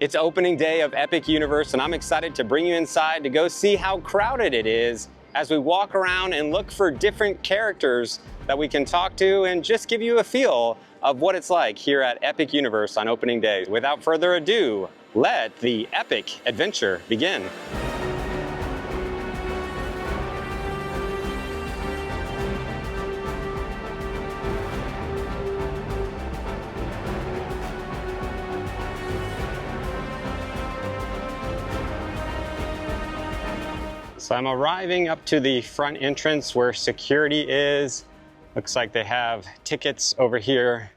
It's opening day of Epic Universe, and I'm excited to bring you inside to go see how crowded it is as we walk around and look for different characters that we can talk to and just give you a feel of what it's like here at Epic Universe on opening day. Without further ado, let the epic adventure begin. So I'm arriving up to the front entrance where security is. Looks like they have tickets over here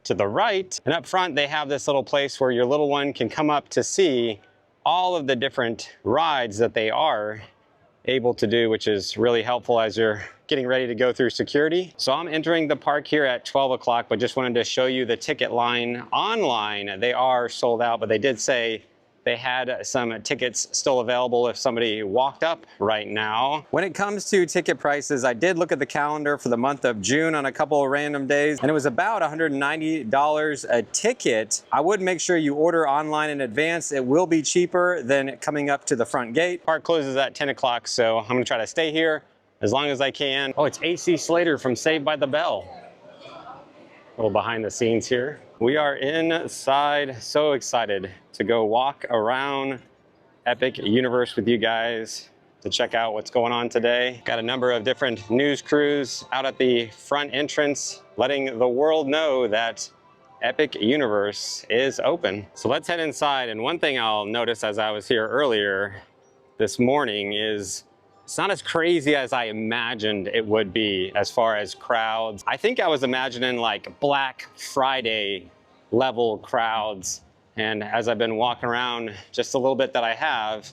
to the right. And up front, they have this little place where your little one can come up to see all of the different rides that they are able to do, which is really helpful as you're getting ready to go through security. So I'm entering the park here at 12 o'clock, but just wanted to show you the ticket line online. They are sold out, but they did say they had some tickets still available if somebody walked up right now. When it comes to ticket prices, I did look at the calendar for the month of June on a couple of random days, and it was about $190 a ticket. I would make sure you order online in advance. It will be cheaper than coming up to the front gate. Park closes at 10 o'clock, so I'm gonna try to stay here as long as I can. Oh, it's AC Slater from Saved by the Bell. A little behind the scenes here. We are inside, so excited to go walk around Epic Universe with you guys to check out what's going on today. Got a number of different news crews out at the front entrance, letting the world know that Epic Universe is open. So let's head inside, and one thing I'll notice as I was here earlier this morning is it's not as crazy as I imagined it would be as far as crowds. I think I was imagining like Black Friday level crowds. And as I've been walking around just a little bit that I have,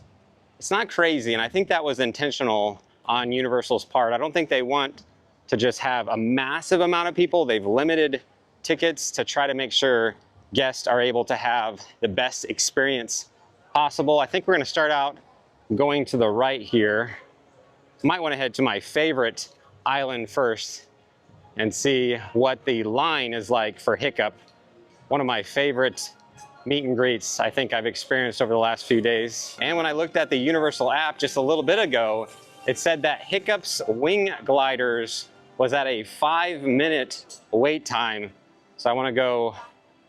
it's not crazy. And I think that was intentional on Universal's part. I don't think they want to just have a massive amount of people. They've limited tickets to try to make sure guests are able to have the best experience possible. I think we're gonna start out going to the right here. Might want to head to my favorite island first and see what the line is like for Hiccup. One of my favorite meet and greets I think I've experienced over the last few days. And when I looked at the Universal app just a little bit ago, it said that Hiccup's wing gliders was at a 5-minute wait time. So I want to go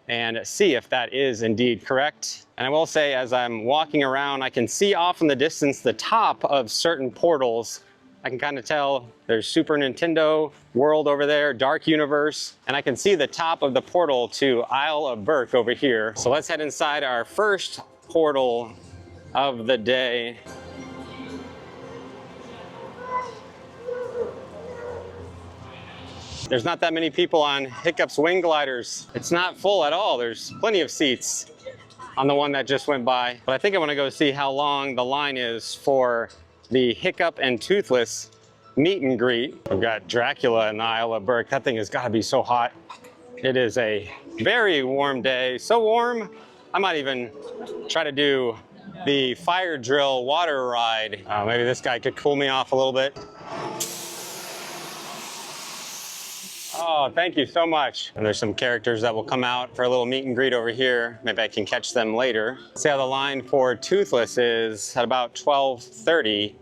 and see if that is indeed correct. And I will say, as I'm walking around, I can see off in the distance the top of certain portals. I can kind of tell there's Super Nintendo World over there, Dark Universe, and I can see the top of the portal to Isle of Berk over here. So let's head inside our first portal of the day. There's not that many people on Hiccup's wing gliders. It's not full at all. There's plenty of seats on the one that just went by. But I think I want to go see how long the line is for the Hiccup and Toothless meet and greet. We've got Dracula in the Isle of Berk. That thing has got to be so hot. It is a very warm day. So warm, I might even try to do the fire drill water ride. Maybe this guy could cool me off a little bit. Oh, thank you so much. And there's some characters that will come out for a little meet and greet over here. Maybe I can catch them later. See how the line for Toothless is at about 12:30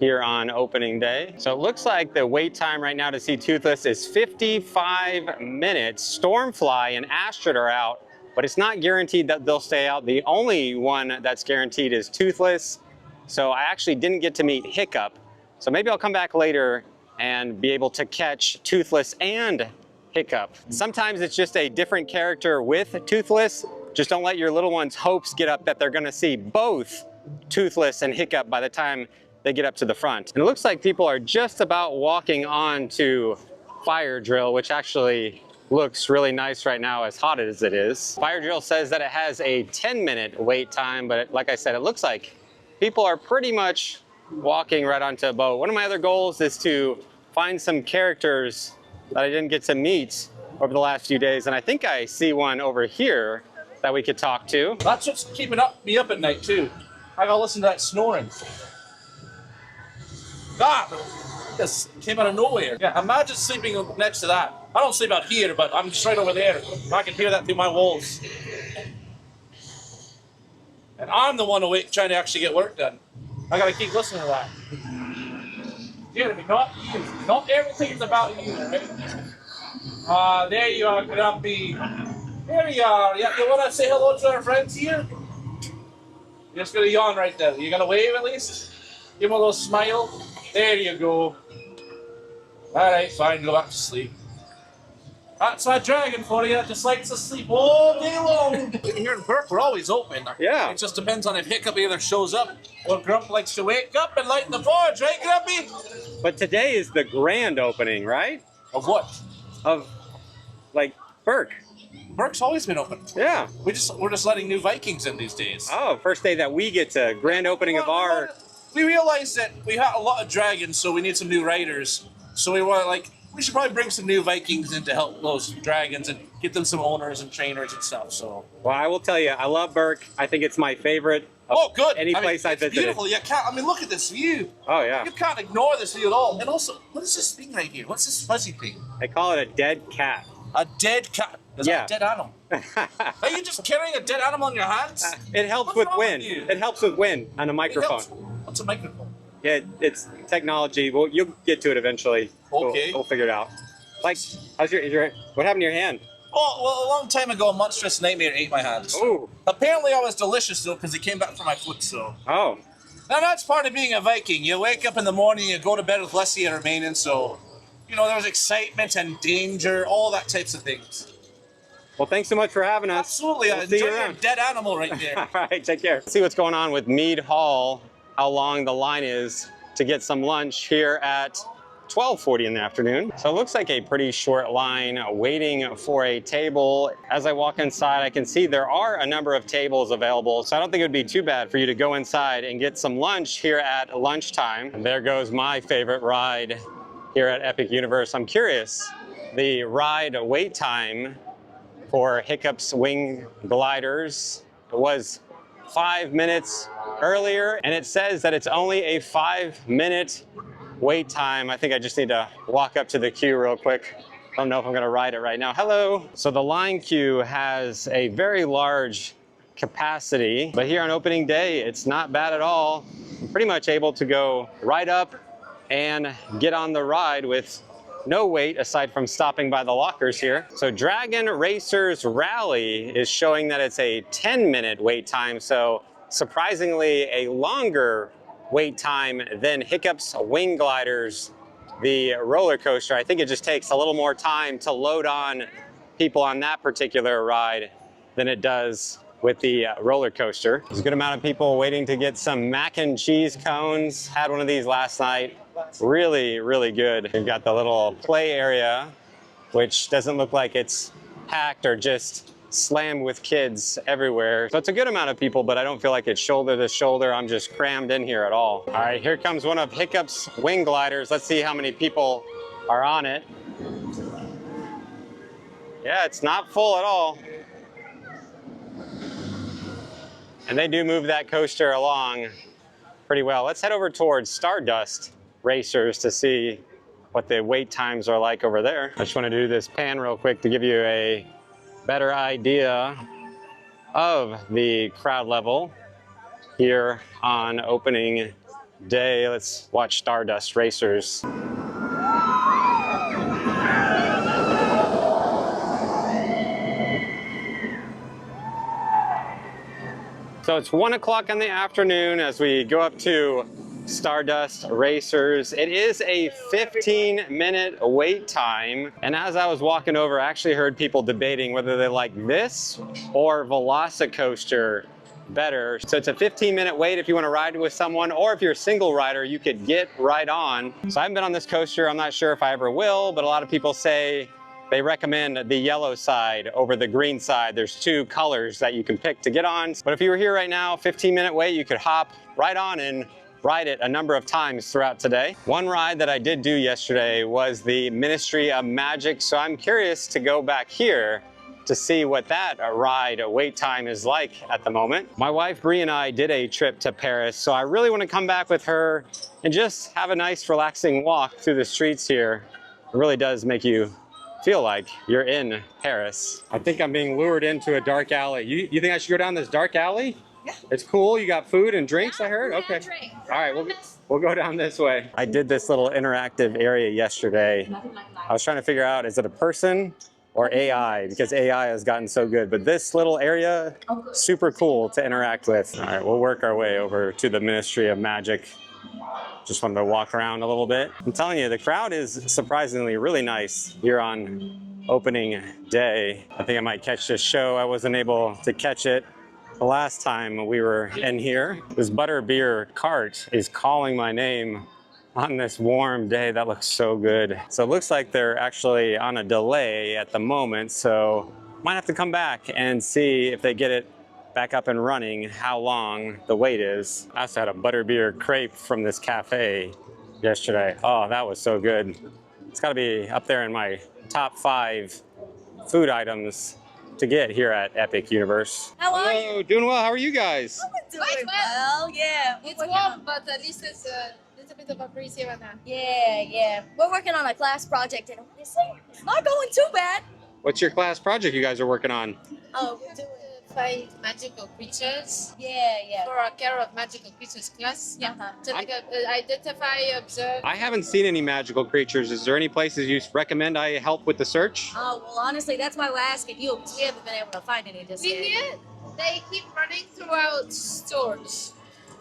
here on opening day. So it looks like the wait time right now to see Toothless is 55 minutes. Stormfly and Astrid are out, but it's not guaranteed that they'll stay out. The only one that's guaranteed is Toothless. So I actually didn't get to meet Hiccup. So maybe I'll come back later and be able to catch Toothless and Hiccup. Sometimes it's just a different character with Toothless. Just don't let your little one's hopes get up that they're gonna see both Toothless and Hiccup by the time they get up to the front. And it looks like people are just about walking on to Fire Drill, which actually looks really nice right now, as hot as it is. Fire Drill says that it has a 10-minute wait time, but like I said, it looks like people are pretty much walking right onto a boat. One of my other goals is to find some characters that I didn't get to meet over the last few days, and I think I see one over here that we could talk to. That's what's keeping me up at night too. I gotta listen to that snoring. Ah! Just came out of nowhere. Yeah, imagine sleeping next to that. I don't sleep out here, but I'm just right over there. I can hear that through my walls. And I'm the one awake trying to actually get work done. I gotta keep listening to that. Jeremy, not you. Not everything's about you, right? There you are, Grumpy. There you are. Yeah, you wanna say hello to our friends here? You're just gonna yawn right there. You gonna wave at least? Give him a little smile. There you go. Alright, fine, go back to sleep. That's my dragon for you, just likes to sleep all day long. Here in Berk, we're always open. Yeah. It just depends on if Hiccup either shows up or Grump likes to wake up and light the forge, right, Grumpy? But today is the grand opening, right? Of what? Of, like, Berk. Berk's always been open. Yeah. We're just letting new Vikings in these days. Oh, first day that we get to grand opening of our... We realized that we had a lot of dragons, so we need some new riders. So we were like, we should probably bring some new Vikings in to help those dragons and get them some owners and trainers and stuff. So. Well, I will tell you, I love Berk. I think it's my favorite. Oh, good. Any place I visited. It's beautiful. You can't. I mean, look at this view. Oh yeah. You can't ignore this view at all. And also, what is this thing right here? What's this fuzzy thing? They call it a dead cat. A dead cat. Is that a dead animal? Are you just carrying a dead animal in your hands? It helps with wind. It helps with wind on a microphone. What's a microphone? Yeah, it's technology. Well, you'll get to it eventually. Okay. We'll figure it out. Like, how's your what happened to your hand? Oh, well, a long time ago, a monstrous nightmare ate my hands. Ooh. Apparently, I was delicious, though, because it came back from my foot, so. Oh. Now, that's part of being a Viking. You wake up in the morning, you go to bed with less of you remaining, so, you know, there's excitement and danger, all that types of things. Well, thanks so much for having us. Absolutely. We'll Enjoy your dead animal right there. All right, take care. Let's see what's going on with Mead Hall, how long the line is to get some lunch here at 12:40 in the afternoon. So it looks like a pretty short line waiting for a table. As I walk inside, I can see there are a number of tables available. So I don't think it would be too bad for you to go inside and get some lunch here at lunchtime. And there goes my favorite ride here at Epic Universe. I'm curious, the ride wait time for Hiccup's Wing Gliders was 5 minutes earlier, and it says that it's only a 5-minute wait time. I think I just need to walk up to the queue real quick. I don't know if I'm gonna ride it right now. Hello. So the line queue has a very large capacity, but here on opening day, it's not bad at all. I'm pretty much able to go right up and get on the ride with no wait aside from stopping by the lockers here. So Dragon Racers Rally is showing that it's a 10-minute wait time, so surprisingly a longer wait time than Hiccup's Wing Gliders, the roller coaster. I think it just takes a little more time to load on people on that particular ride than it does with the roller coaster. There's a good amount of people waiting to get some mac and cheese cones. Had one of these last night. Really, really good. We've got the little play area, which doesn't look like it's packed or just slammed with kids everywhere. So it's a good amount of people, but I don't feel like it's shoulder to shoulder. I'm just crammed in here at all. All right, here comes one of Hiccup's Wing Gliders. Let's see how many people are on it. Yeah, it's not full at all. And they do move that coaster along pretty well. Let's head over towards Stardust Racers to see what the wait times are like over there. I just want to do this pan real quick to give you a better idea of the crowd level here on opening day. Let's watch Stardust Racers. So it's 1 o'clock in the afternoon as we go up to Stardust Racers. It is a 15-minute wait time. And as I was walking over, I actually heard people debating whether they like this or Velocicoaster better. So it's a 15-minute wait if you want to ride with someone, or if you're a single rider, you could get right on. So I haven't been on this coaster. I'm not sure if I ever will, but a lot of people say they recommend the yellow side over the green side. There's two colors that you can pick to get on. But if you were here right now, 15-minute wait, you could hop right on and ride it a number of times throughout today. One ride that I did do yesterday was the Ministry of Magic. So I'm curious to go back here to see what that ride wait time is like at the moment. My wife Brie and I did a trip to Paris, so I really want to come back with her and just have a nice relaxing walk through the streets here. It really does make you feel like you're in Paris. I think I'm being lured into a dark alley. You think I should go down this dark alley? Yeah. It's cool. You got food and drinks, I heard? Okay. Drink. All right, we'll go down this way. I did this little interactive area yesterday. I was trying to figure out, is it a person or AI? Because AI has gotten so good. But this little area, super cool to interact with. All right, we'll work our way over to the Ministry of Magic. Just wanted to walk around a little bit. I'm telling you, the crowd is surprisingly really nice here on opening day. I think I might catch this show. I wasn't able to catch it the last time we were in here. This butterbeer cart is calling my name on this warm day. That looks so good. So it looks like they're actually on a delay at the moment. So might have to come back and see if they get it back up and running, how long the wait is. I also had a butterbeer crepe from this cafe yesterday. Oh, that was so good. It's gotta be up there in my top 5 food items to get here at Epic Universe. How are you? Hello, doing well. How are you guys? Doing well, yeah. It's warm, but at least it's a little bit of a breeze here and there. Yeah. We're working on a class project, and honestly, it's not going too bad. What's your class project you guys are working on? Oh, we're doing. Find magical creatures Yeah. for our care of magical creatures class. Yeah. To like identify, observe. I haven't seen any magical creatures. Is there any places you recommend I help with the search? Oh, well, honestly, that's why we're asking you. We haven't been able to find any just We yet. did. They keep running throughout stores.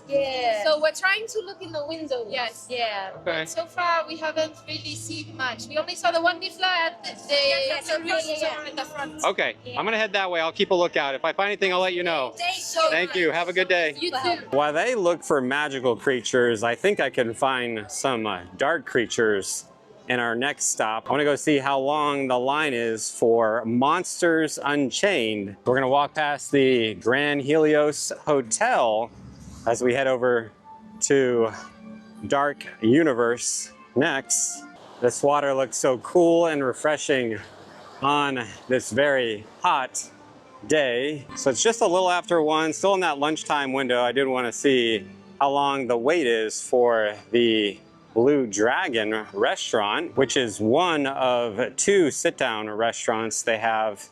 Yeah. So we're trying to look in the windows. Yes. Yeah. Okay. So far, we haven't really seen much. We only saw the one Niffler at the store at the front. Okay, I'm gonna head that way. I'll keep a lookout. If I find anything, I'll let you know. Thank you. Have a good day. You too. While they look for magical creatures, I think I can find some dark creatures in our next stop. I want to go see how long the line is for Monsters Unchained. We're gonna walk past the Grand Helios Hotel as we head over to Dark Universe next. This water looks so cool and refreshing on this very hot day. So it's just a little after 1, still in that lunchtime window. I did want to see how long the wait is for the Blue Dragon restaurant, which is one of 2 sit-down restaurants they have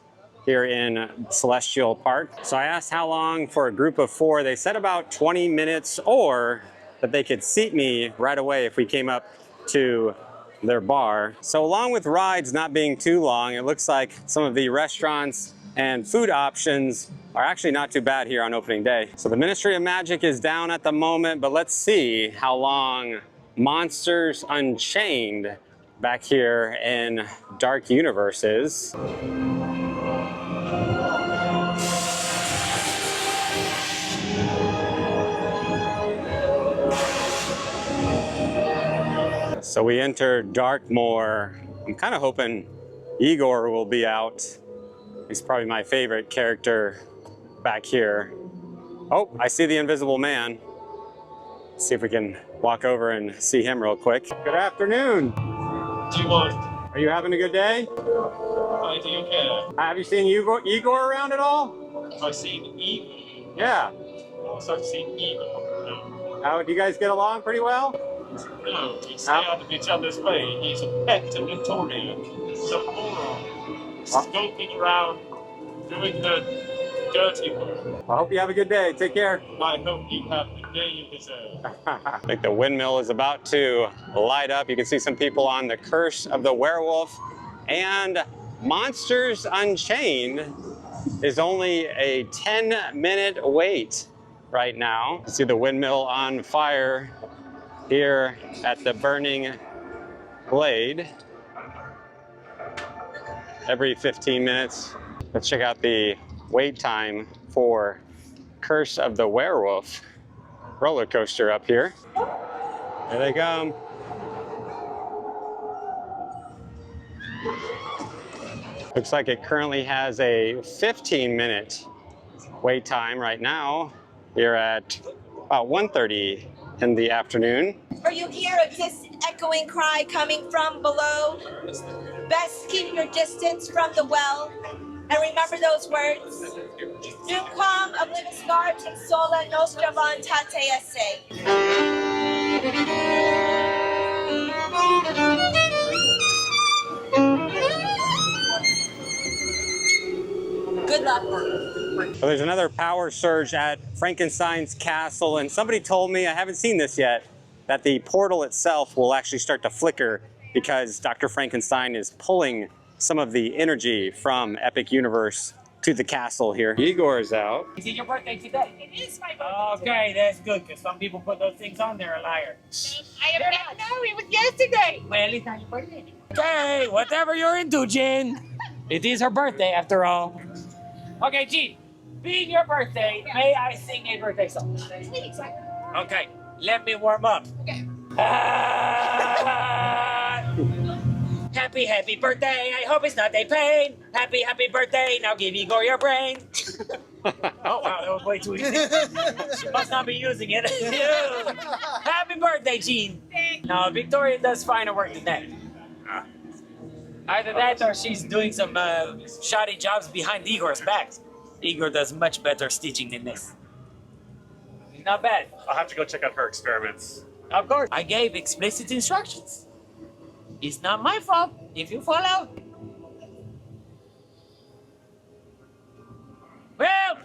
here in Celestial Park. So I asked how long for a group of 4. They said about 20 minutes, or that they could seat me right away if we came up to their bar. So along with rides not being too long, it looks like some of the restaurants and food options are actually not too bad here on opening day. So the Ministry of Magic is down at the moment, but let's see how long Monsters Unchained back here in Dark Universe is. So we enter Darkmoor. I'm kind of hoping Igor will be out. He's probably my favorite character back here. Oh, I see the Invisible Man. Let's see if we can walk over and see him real quick. Good afternoon. Do you want? Are you having a good day? I do care. Have you seen Igor around at all? Have I seen Igor? Yeah. Also, I've seen Igor. No. How do you guys get along pretty well? No, we stay out of each other's way. He's a pet to Victoria. He's a moron. He's skulking around, doing the dirty work. I hope you have a good day. Take care. I hope you have the day you deserve. I think the windmill is about to light up. You can see some people on the Curse of the Werewolf, and Monsters Unchained is only a 10-minute wait right now. See the windmill on fire here at the Burning Blade every 15 minutes. Let's check out the wait time for Curse of the Werewolf roller coaster up here. There they come. Looks like it currently has a 15-minute wait time right now here at about 1:30 in the afternoon. Or you hear a distant echoing cry coming from below. Best keep your distance from the well. And remember those words. Nunquam oblivis gartem sola nostra voluntate esse. Good luck. So there's another power surge at Frankenstein's castle, and somebody told me, I haven't seen this yet, that the portal itself will actually start to flicker because Dr. Frankenstein is pulling some of the energy from Epic Universe to the castle here. Igor's out. Is it your birthday today? It is my birthday. Okay, that's good, because some people put those things on there, a liar. I am not. No, it was yesterday. Well, it's not your birthday. Okay, whatever you're into, Jen. It is her birthday, after all. Okay, Jean, being your birthday, may I sing a birthday song? Please. Okay, let me warm up. Okay. Happy, happy birthday. I hope it's not a pain. Happy, happy birthday. Now give Igor your brain. Oh, wow, that was way too easy. She must not be using it. Happy birthday, Jean. No, Victoria does fine at work today. Either that or she's doing some shoddy jobs behind Igor's back. Igor does much better stitching than this. Not bad. I'll have to go check out her experiments. Of course. I gave explicit instructions. It's not my fault if you fall out. Well,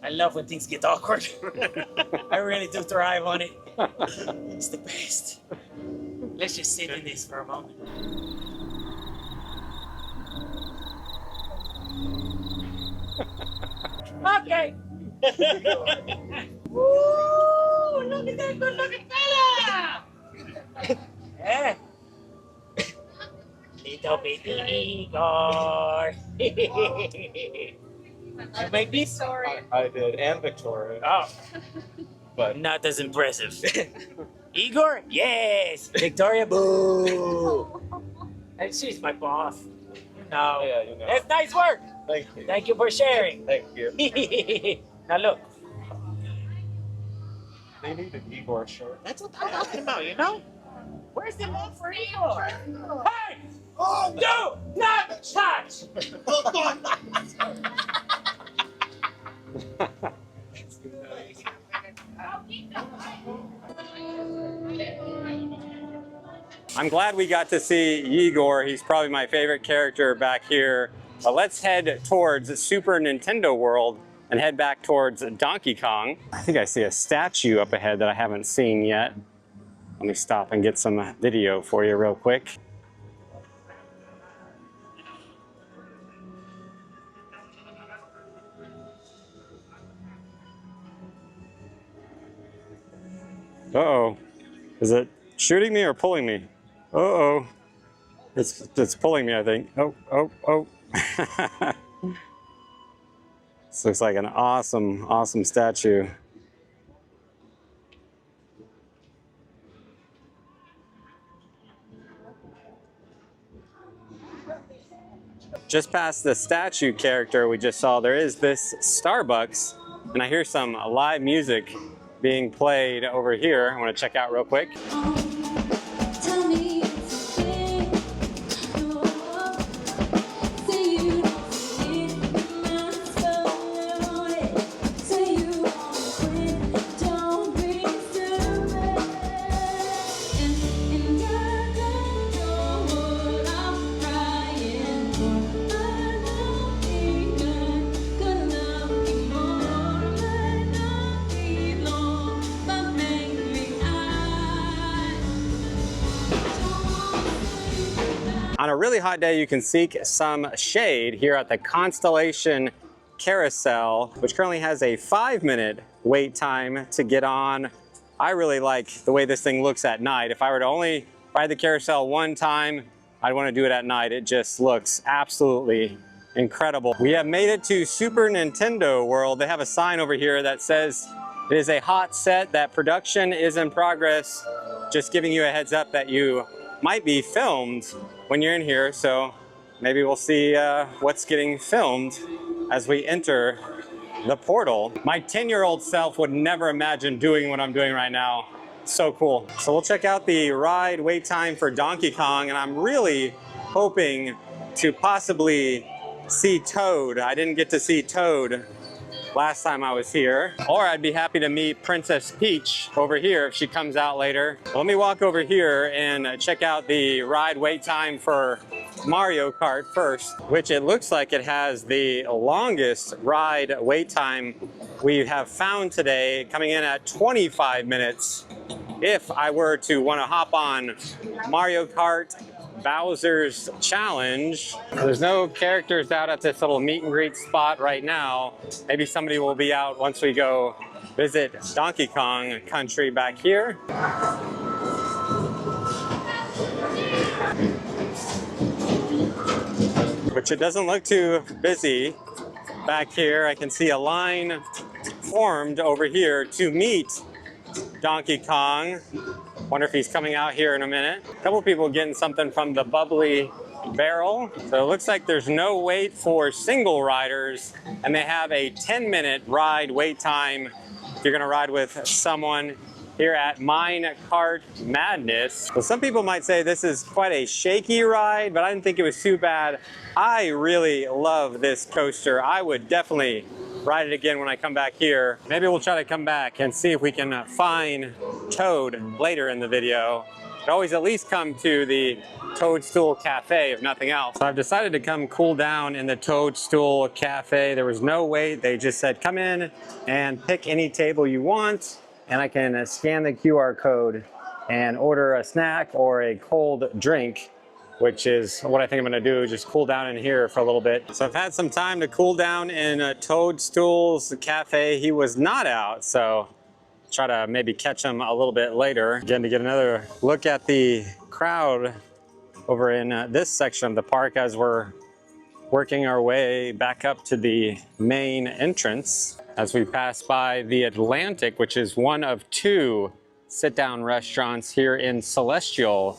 I love when things get awkward. I really do thrive on it. It's the best. Let's just sit in this for a moment. Okay. Woo! Look at that good-looking fella! Yeah. Little bitty Igor. You make me sorry. I did, and Victoria. Oh, But not as impressive. Igor, yes. Victoria, boo. And she's my boss. No. yeah, you know. That's nice work. Thank you. Thank you for sharing. Thank you. Now look. They need an Igor shirt. That's what I'm talking about, you know? Where's the love for Igor? Hey! Oh, do not touch! I'm glad we got to see Igor. He's probably my favorite character back here. But let's head towards Super Nintendo World and head back towards Donkey Kong. I think I see a statue up ahead that I haven't seen yet. Let me stop and get some video for you real quick. Uh-oh. Is it shooting me or pulling me? Uh-oh. It's pulling me, I think. Oh. This looks like an awesome statue. Just past the statue character we just saw, there is this Starbucks, and I hear some live music being played over here. I want to check out real quick. On a really hot day, you can seek some shade here at the Constellation Carousel, which currently has a 5-minute wait time to get on. I really like the way this thing looks at night. If I were to only ride the carousel one time, I'd want to do it at night. It just looks absolutely incredible. We have made it to Super Nintendo World. They have a sign over here that says it is a hot set, that production is in progress. Just giving you a heads up that you might be filmed when you're in here, so maybe we'll see what's getting filmed as we enter the portal. My 10-year-old self would never imagine doing what I'm doing right now. So cool. So we'll check out the ride wait time for Donkey Kong, and I'm really hoping to possibly see Toad. I didn't get to see Toad last time I was here. Or I'd be happy to meet Princess Peach over here if she comes out later. Let me walk over here and check out the ride wait time for Mario Kart first, which it looks like it has the longest ride wait time we have found today, coming in at 25 minutes. If I were to want to hop on Mario Kart Bowser's Challenge. There's no characters out at this little meet and greet spot right now. Maybe somebody will be out once we go visit Donkey Kong Country back here. Which it doesn't look too busy back here. I can see a line formed over here to meet Donkey Kong. Wonder if he's coming out here in a minute. A couple people getting something from the bubbly barrel. So it looks like there's no wait for single riders, and they have a 10-minute ride wait time if you're gonna ride with someone here at Mine Kart Madness. So some people might say this is quite a shaky ride, but I didn't think it was too bad. I really love this coaster. I would definitely ride it again when I come back here. Maybe we'll try to come back and see if we can find Toad later in the video. You can always at least come to the Toadstool Cafe if nothing else. So I've decided to come cool down in the Toadstool Cafe. There was no wait. They just said come in and pick any table you want, and I can scan the QR code and order a snack or a cold drink, which is what I think I'm gonna do, just cool down in here for a little bit. So I've had some time to cool down in Toadstool's Cafe. He was not out, so try to maybe catch him a little bit later. Again, to get another look at the crowd over in this section of the park as we're working our way back up to the main entrance. As we pass by the Atlantic, which is one of 2 sit-down restaurants here in Celestial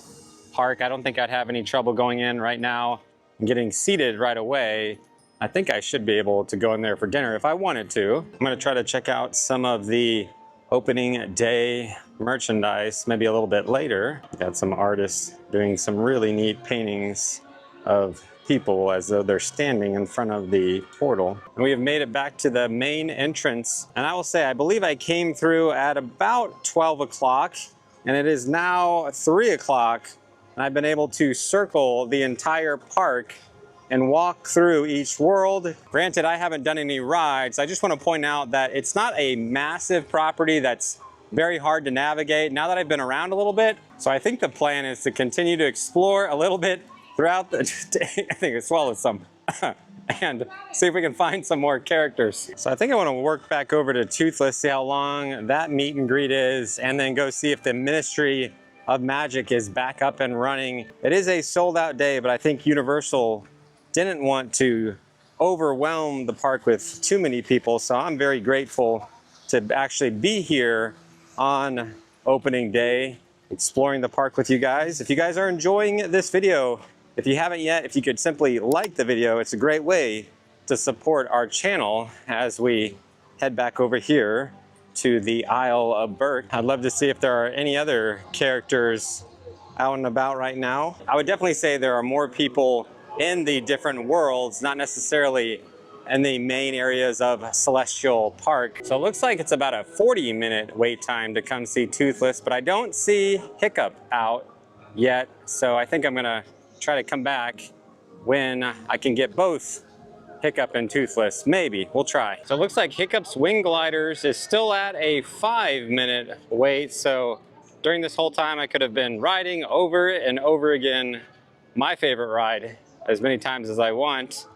Park. I don't think I'd have any trouble going in right now and getting seated right away. I think I should be able to go in there for dinner if I wanted to. I'm gonna try to check out some of the opening day merchandise maybe a little bit later. Got some artists doing some really neat paintings of people as though they're standing in front of the portal. And we have made it back to the main entrance. And I will say, I believe I came through at about 12 o'clock, and it is now 3 o'clock. And I've been able to circle the entire park and walk through each world. Granted, I haven't done any rides. I just want to point out that it's not a massive property that's very hard to navigate now that I've been around a little bit. So I think the plan is to continue to explore a little bit throughout the day. I think I swallowed some. And see if we can find some more characters. So I think I want to work back over to Toothless, see how long that meet and greet is, and then go see if the Ministry of Magic is back up and running. It is a sold out day, but I think Universal didn't want to overwhelm the park with too many people, so I'm very grateful to actually be here on opening day, exploring the park with you guys. If you guys are enjoying this video, if you haven't yet, if you could simply like the video, it's a great way to support our channel as we head back over here to the Isle of Berk. I'd love to see if there are any other characters out and about right now. I would definitely say there are more people in the different worlds, not necessarily in the main areas of Celestial Park. So it looks like it's about a 40-minute wait time to come see Toothless, but I don't see Hiccup out yet. So I think I'm gonna try to come back when I can get both Hiccup and Toothless. Maybe, we'll try. So it looks like Hiccup's Wing Gliders is still at a 5-minute wait. So during this whole time, I could have been riding over and over again my favorite ride as many times as I want.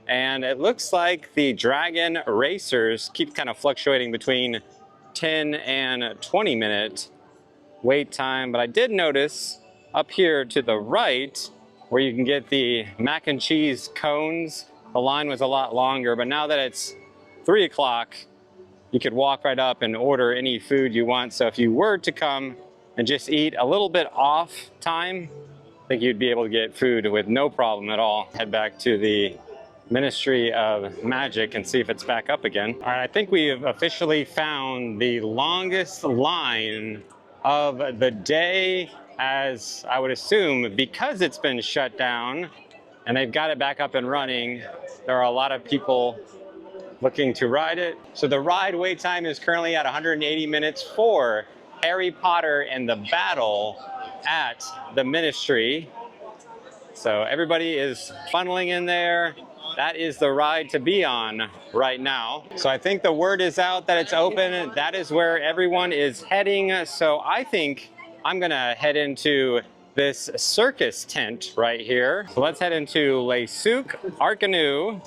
And it looks like the Dragon Racers keep kind of fluctuating between 10 and 20-minute wait time. But I did notice up here to the right where you can get the mac and cheese cones, the line was a lot longer, but now that it's 3 o'clock, you could walk right up and order any food you want. So if you were to come and just eat a little bit off time, I think you'd be able to get food with no problem at all. Head back to the Ministry of Magic and see if it's back up again. All right, I think we have officially found the longest line of the day, as I would assume, because it's been shut down and they've got it back up and running. There are a lot of people looking to ride it. So the ride wait time is currently at 180 minutes for Harry Potter and the Battle at the Ministry. So everybody is funneling in there. That is the ride to be on right now. So I think the word is out that it's open. That is where everyone is heading. So I think I'm gonna head into this circus tent right here. So let's head into Le Souk Arcanu,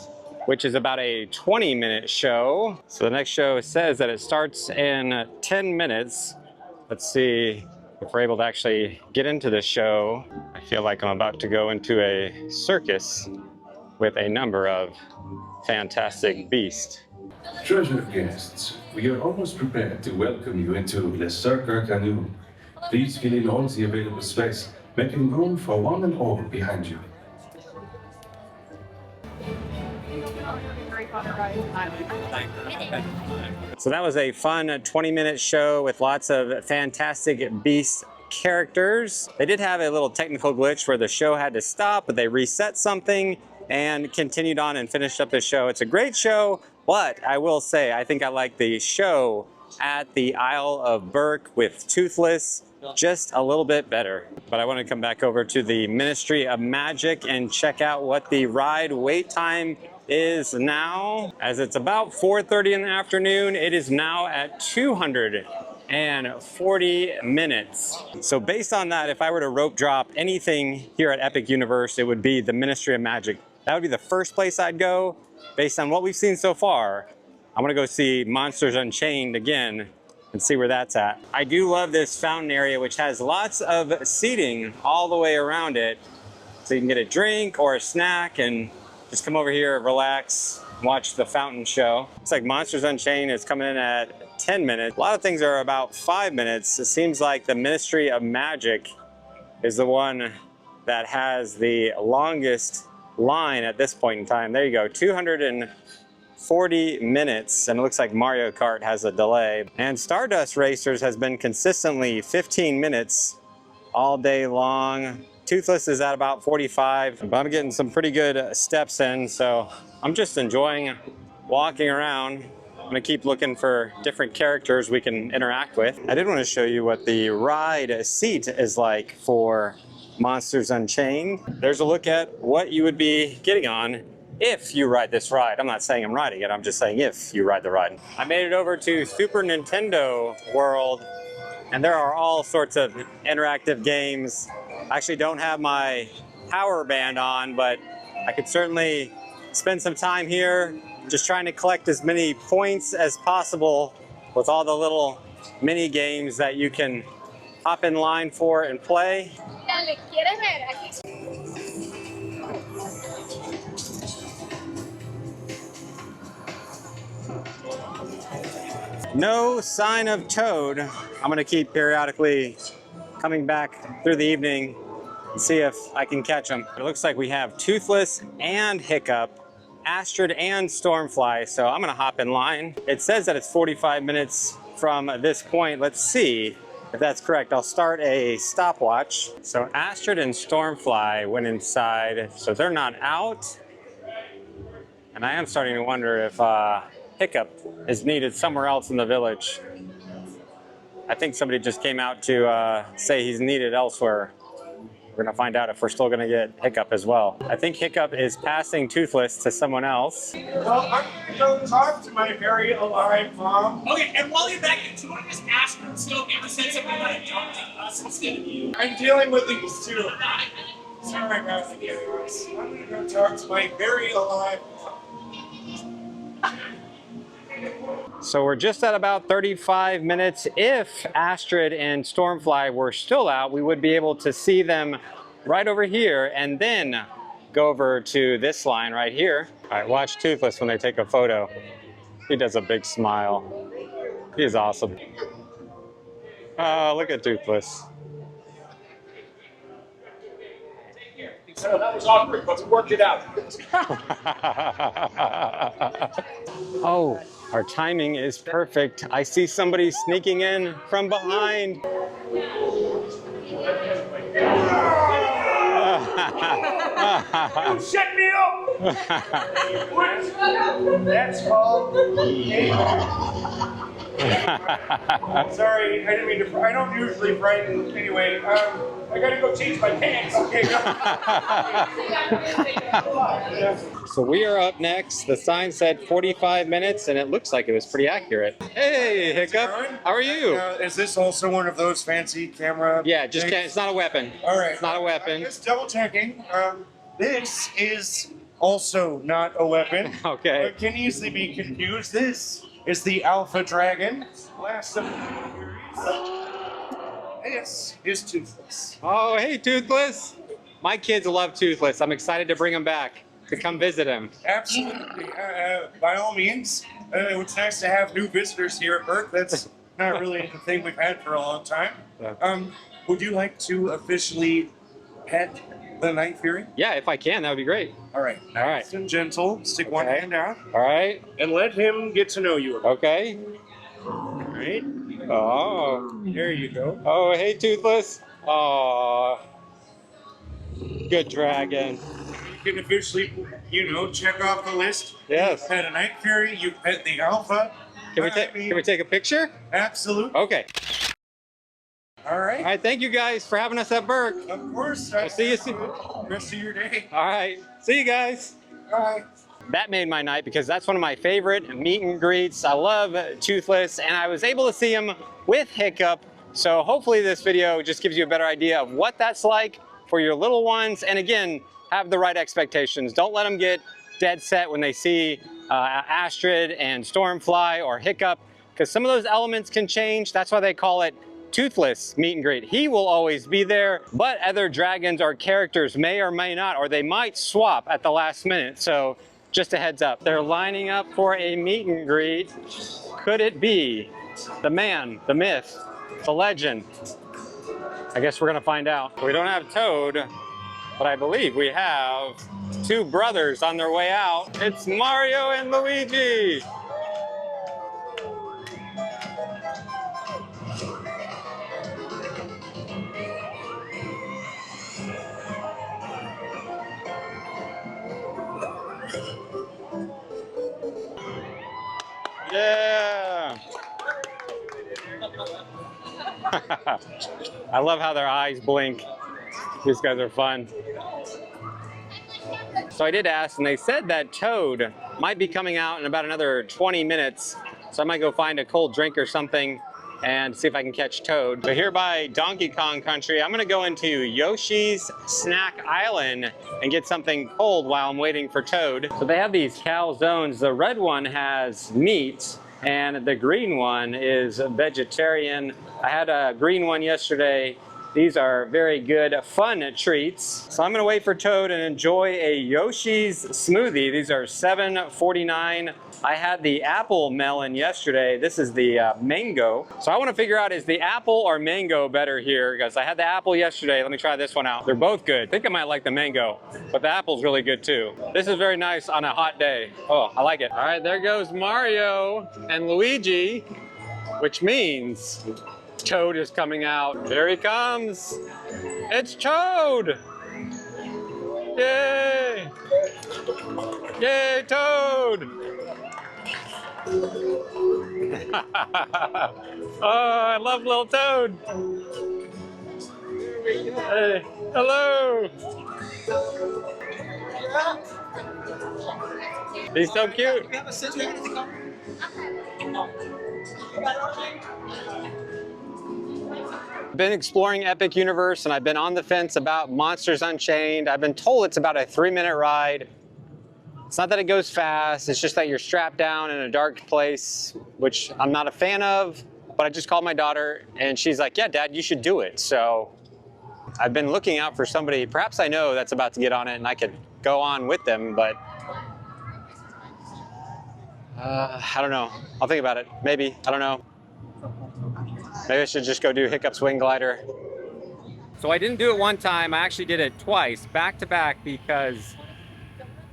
which is about a 20-minute show. So the next show says that it starts in 10 minutes. Let's see if we're able to actually get into the show. I feel like I'm about to go into a circus with a number of fantastic beasts. Treasured guests, we are almost prepared to welcome you into Le Cirque Arcanu. Please fill in all the available space, making room for one and all behind you. So that was a fun 20-minute show with lots of fantastic beast characters. They did have a little technical glitch where the show had to stop, but they reset something and continued on and finished up the show. It's a great show, but I will say I think I like the show at the Isle of Berk with Toothless just a little bit better. But I want to come back over to the Ministry of Magic and check out what the ride wait time is now. As it's about 4:30 in the afternoon, it is now at 240 minutes. So based on that, if I were to rope drop anything here at Epic Universe, it would be the Ministry of Magic. That would be the first place I'd go. Based on what we've seen so far, I'm gonna go see Monsters Unchained again and see where that's at. I do love this fountain area, which has lots of seating all the way around it. So you can get a drink or a snack and just come over here, relax, watch the fountain show. Looks like Monsters Unchained is coming in at 10 minutes. A lot of things are about 5 minutes. It seems like the Ministry of Magic is the one that has the longest line at this point in time. There you go, 240 minutes, and it looks like Mario Kart has a delay. And Stardust Racers has been consistently 15 minutes all day long. Toothless is at about 45, but I'm getting some pretty good steps in, so I'm just enjoying walking around. I'm gonna keep looking for different characters we can interact with. I did want to show you what the ride seat is like for Monsters Unchained. There's a look at what you would be getting on if you ride this ride. I'm not saying I'm riding it, I'm just saying if you ride the ride. I made it over to Super Nintendo World, and there are all sorts of interactive games. I actually don't have my power band on, but I could certainly spend some time here just trying to collect as many points as possible with all the little mini games that you can hop in line for and play. No sign of Toad. I'm gonna keep periodically coming back through the evening and see if I can catch them. It looks like we have Toothless and Hiccup, Astrid and Stormfly, so I'm gonna hop in line. It says that it's 45 minutes from this point. Let's see if that's correct. I'll start a stopwatch. So Astrid and Stormfly went inside, so they're not out. And I am starting to wonder if Hiccup is needed somewhere else in the village. I think somebody just came out to say he's needed elsewhere. We're gonna find out if we're still gonna get Hiccup as well. I think Hiccup is passing Toothless to someone else. Well, I'm gonna go talk to my very alive mom. Okay, and while you're back, do you want to just ask her still ever said something about adopting us instead of you? I'm dealing with these two. Sorry, guys. I'm gonna go talk to my very alive mom. So we're just at about 35 minutes. If Astrid and Stormfly were still out, we would be able to see them right over here and then go over to this line right here. All right, watch Toothless when they take a photo. He does a big smile. He is awesome. Oh, look at Toothless. So that was awkward. Let's work it out. Oh, our timing is perfect. I see somebody sneaking in from behind. Shut me up! That's called Sorry, I didn't mean to. I don't usually frighten. Anyway, I gotta go change my pants. Okay. So we are up next. The sign said 45 minutes, and it looks like it was pretty accurate. Hey, Hiccup. How are you? Is this also one of those fancy camera? Yeah, just can't. It's not a weapon. All right. It's not a weapon. Just double checking. This is also not a weapon. Okay. It can easily be confused. This is the Alpha Dragon. Last of the series. This is Toothless. Oh, hey, Toothless. My kids love Toothless. I'm excited to bring him back to come visit him. Absolutely. By all means. It's nice to have new visitors here at Berk. That's not really a thing we've had for a long time. Would you like to officially pet the Night Fury? Yeah, if I can, that would be great. All right. Nice and gentle. Stick one hand out. All right. And let him get to know you. Okay. All right. Oh. There you go. Oh, hey, Toothless. Oh. Good dragon. You can officially, check off the list. Yes. You've pet a Night Fury. You've pet the Alpha. Can we take a picture? Absolutely. Okay. All right. All right. Thank you guys for having us at Berk. Of course. We'll see you soon. Rest of your day. All right. See you guys. Bye. That made my night because that's one of my favorite meet and greets. I love Toothless, and I was able to see him with Hiccup. So hopefully this video just gives you a better idea of what that's like for your little ones. And again, have the right expectations. Don't let them get dead set when they see Astrid and Stormfly or Hiccup, because some of those elements can change. That's why they call it Toothless meet and greet. He will always be there, but other dragons or characters may or may not, or they might swap at the last minute. So just a heads up. They're lining up for a meet and greet. Could it be the man, the myth, the legend? I guess we're gonna find out. We don't have Toad, but I believe we have two brothers on their way out. It's Mario and Luigi. Yeah. I love how their eyes blink. These guys are fun. So I did ask, and they said that Toad might be coming out in about another 20 minutes. So I might go find a cold drink or something and see if I can catch Toad. But here by Donkey Kong Country, I'm gonna go into Yoshi's Snack Island and get something cold while I'm waiting for Toad. So they have these calzones. The red one has meat, and the green one is vegetarian. I had a green one yesterday. These are very good, fun treats. So I'm gonna wait for Toad and enjoy a Yoshi's smoothie. These are $7.49. I had the apple melon yesterday. This is the mango. So I wanna figure out, is the apple or mango better here? Because I had the apple yesterday. Let me try this one out. They're both good. I think I might like the mango, but the apple's really good too. This is very nice on a hot day. Oh, I like it. All right, there goes Mario and Luigi, which means Toad is coming out. Here he comes. It's Toad. Yay. Yay, Toad. Oh, I love little Toad. Hey, hello. He's so cute. I've been exploring Epic Universe, and I've been on the fence about Monsters Unchained. I've been told it's about a 3-minute ride. It's not that it goes fast, it's just that you're strapped down in a dark place, which I'm not a fan of, but I just called my daughter and she's like, yeah, Dad, you should do it. So I've been looking out for somebody, perhaps I know, that's about to get on it and I could go on with them, but I don't know. I'll think about it. Maybe, I don't know. Maybe I should just go do Hiccup's Wing Glider. So I didn't do it one time, I actually did it twice, back to back, because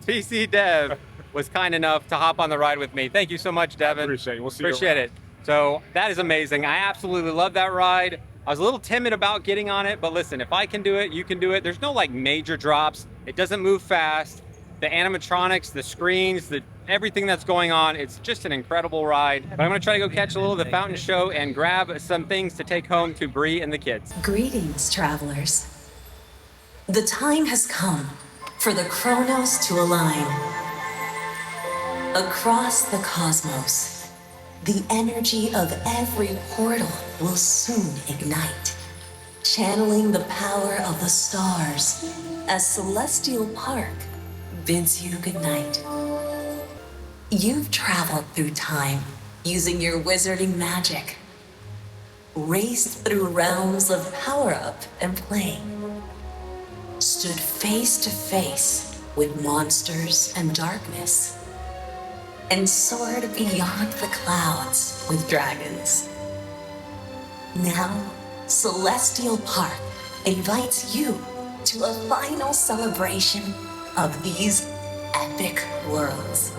TC Dev was kind enough to hop on the ride with me. Thank you so much, Devin. Appreciate it. We'll see you Appreciate it. So that is amazing. I absolutely love that ride. I was a little timid about getting on it, but listen, if I can do it, you can do it. There's no like major drops. It doesn't move fast. the animatronics, the screens, everything that's going on. It's just an incredible ride. But I'm gonna try to go catch a little of the fountain show and grab some things to take home to Brie and the kids. Greetings, travelers. The time has come for the chronos to align. Across the cosmos, the energy of every portal will soon ignite, channeling the power of the stars as Celestial Park bids you goodnight. You've traveled through time using your wizarding magic, raced through realms of power-up and play, stood face to face with monsters and darkness, and soared beyond the clouds with dragons. Now, Celestial Park invites you to a final celebration of these epic worlds.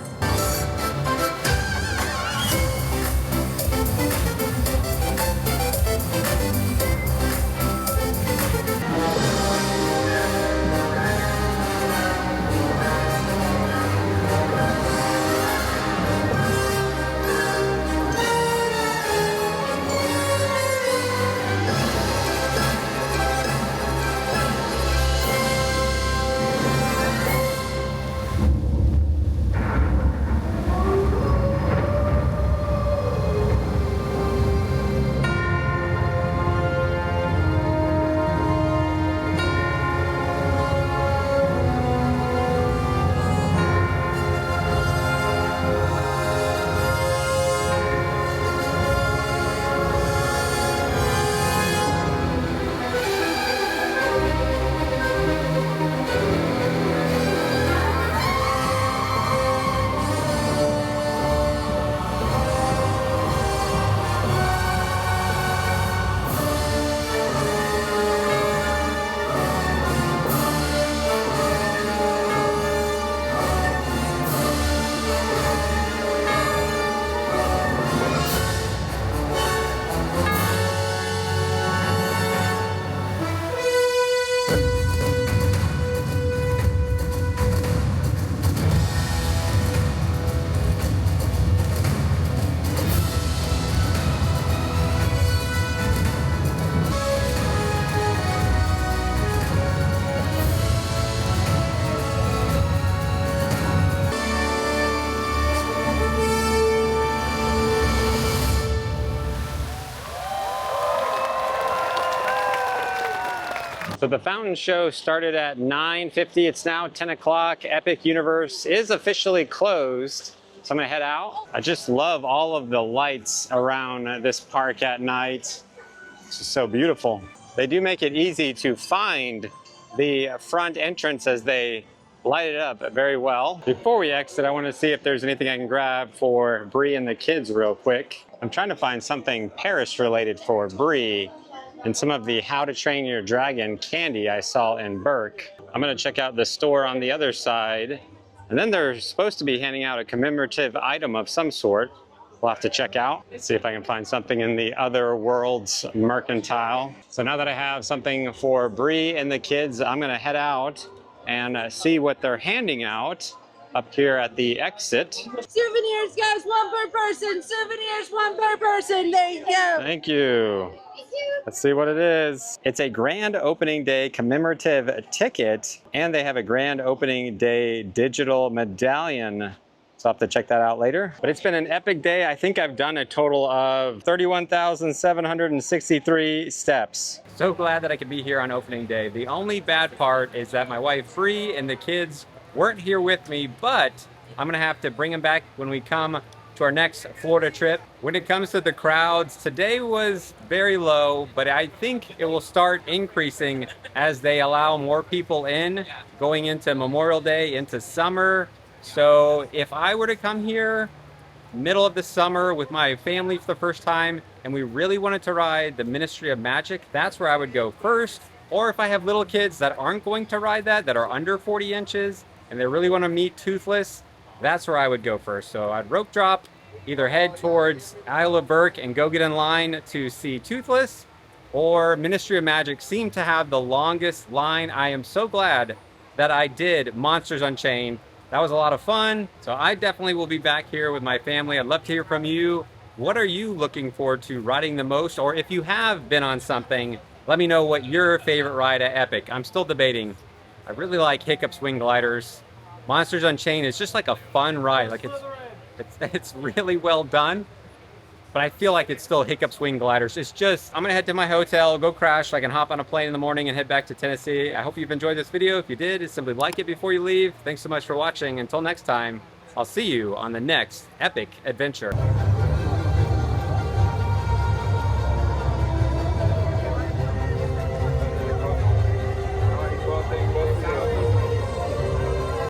So the fountain show started at 9:50. It's now 10 o'clock. Epic Universe is officially closed. So I'm gonna head out. I just love all of the lights around this park at night. It's just so beautiful. They do make it easy to find the front entrance as they light it up very well. Before we exit, I want to see if there's anything I can grab for Brie and the kids real quick. I'm trying to find something Paris related for Brie and some of the How to Train Your Dragon candy I saw in Berk. I'm gonna check out the store on the other side. And then they're supposed to be handing out a commemorative item of some sort. We'll have to check out, see if I can find something in the Other Worlds mercantile. So now that I have something for Brie and the kids, I'm gonna head out and see what they're handing out up here at the exit. Souvenirs, guys, one per person. Souvenirs, one per person. There you go. Thank you. Let's see what it is. It's a grand opening day commemorative ticket, and they have a grand opening day digital medallion. So I'll have to check that out later. But it's been an epic day. I think I've done a total of 31,763 steps. So glad that I could be here on opening day. The only bad part is that my wife Brie and the kids weren't here with me, but I'm gonna have to bring them back when we come to our next Florida trip. When it comes to the crowds, today was very low, but I think it will start increasing as they allow more people in going into Memorial Day, into summer. So if I were to come here middle of the summer with my family for the first time and we really wanted to ride the Ministry of Magic, that's where I would go first. Or if I have little kids that aren't going to ride that are under 40 inches and they really want to meet Toothless, that's where I would go first. So I'd rope drop, either head towards Isle of Berk and go get in line to see Toothless, or Ministry of Magic seemed to have the longest line. I am so glad that I did Monsters Unchained That was a lot of fun. So I definitely will be back here with my family. I'd love to hear from you. What are you looking forward to riding the most? Or if you have been on something, let me know what your favorite ride at Epic. I'm still debating. I really like Hiccup Swing Gliders. Monsters Unchained is just like a fun ride. Like it's really well done. But I feel like it's still Hiccup Swing Gliders. It's just, I'm gonna head to my hotel, go crash so I can hop on a plane in the morning and head back to Tennessee. I hope you've enjoyed this video. If you did, simply like it before you leave. Thanks so much for watching. Until next time, I'll see you on the next epic adventure.